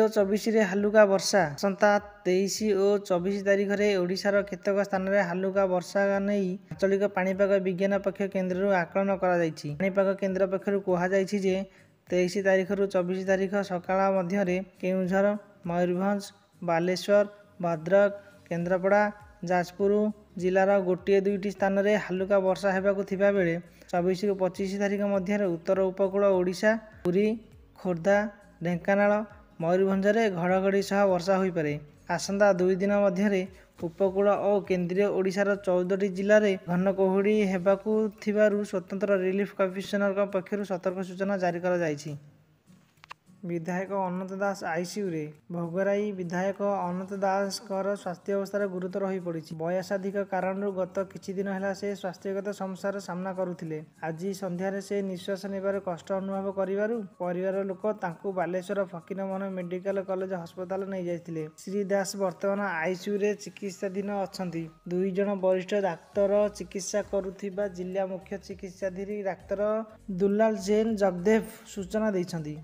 ଓ 24 ହାଲୁକା ବର୍ଷା। ଆସନ୍ତା 23 ଓ 24 ତାରିଖରେ ଓଡ଼ିଶାର କେତେକ ସ୍ଥାନରେ ହାଲୁକା ବର୍ଷା ନେଇ ଆଞ୍ଚଳିକ ପାଣିପାଗ ବିଜ୍ଞାନ ପକ୍ଷ କେନ୍ଦ୍ରରୁ ଆକଳନ କରାଯାଇଛି। ପାଣିପାଗ କେନ୍ଦ୍ର ପକ୍ଷରୁ କୁହାଯାଇଛି ଯେ 23 ତାରିଖରୁ 24 ତାରିଖ ସକାଳ ମଧ୍ୟରେ କେଉଁଝର, ମୟୂରଭଞ୍ଜ, ବାଲେଶ୍ୱର, ଭଦ୍ରକ, କେନ୍ଦ୍ରାପଡ଼ା, ଯାଜପୁର ଜିଲ୍ଲାର ଗୋଟିଏ ଦୁଇଟି ସ୍ଥାନରେ ହାଲୁକା ବର୍ଷା ହେବାକୁ ଥିବା ବେଳେ 24ରୁ 25 ତାରିଖ ମଧ୍ୟରେ ଉତ୍ତର ଉପକୂଳ ଓଡ଼ିଶା, ପୁରୀ, ଖୋର୍ଦ୍ଧା, ଢେଙ୍କାନାଳ, ମୟୂରଭଞ୍ଜରେ ଘଡ଼ଘଡ଼ି ସହ ବର୍ଷା ହୋଇପାରେ। ଆସନ୍ତା 2 ଦିନ ମଧ୍ୟରେ ଉପକୂଳ ଓ କେନ୍ଦ୍ରୀୟ ଓଡ଼ିଶାର 14ଟି ଜିଲ୍ଲାରେ ଘନ କୁହୁଡ଼ି ହେବାକୁ ଥିବାରୁ ସ୍ୱତନ୍ତ୍ର ରିଲିଫ୍ କମିଶନରଙ୍କ ପକ୍ଷରୁ ସତର୍କ ସୂଚନା ଜାରି କରାଯାଇଛି। ବିଧାୟକ ଅନନ୍ତ ଦାସ ଆଇସିୟୁରେ। ଭୋଗରାଇ ବିଧାୟକ ଅନନ୍ତ ଦାସଙ୍କର ସ୍ୱାସ୍ଥ୍ୟ ଅବସ୍ଥା ଗୁରୁତର ହୋଇପଡ଼ିଛି। ବୟସାଧିକ କାରଣରୁ ଗତ କିଛି ଦିନ ହେଲା ସେ ସ୍ୱାସ୍ଥ୍ୟଗତ ସମସ୍ୟାର ସାମ୍ନା କରୁଥିଲେ। ଆଜି ସନ୍ଧ୍ୟାରେ ସେ ନିଶ୍ୱାସ ନେବାରେ କଷ୍ଟ ଅନୁଭବ କରିବାରୁ ପରିବାର ଲୋକ ତାଙ୍କୁ Baleswar Fakir Mohan medical college hospital ନେଇଯାଇଥିଲେ। ଶ୍ରୀ ଦାସ ବର୍ତ୍ତମାନ ଆଇସିୟୁରେ ଚିକିତ୍ସାଧୀନ ଅଛନ୍ତି। 2 ଜଣ ବରିଷ୍ଠ ଡାକ୍ତର ଚିକିତ୍ସା କରୁଥିବା ଜିଲ୍ଲା ମୁଖ୍ୟ ଚିକିତ୍ସାଧିକାରୀ ଡାକ୍ତର ଦୁଲାଲ ଜୈନ ଜଗଦେବ ସୂଚନା ଦେଇଛନ୍ତି।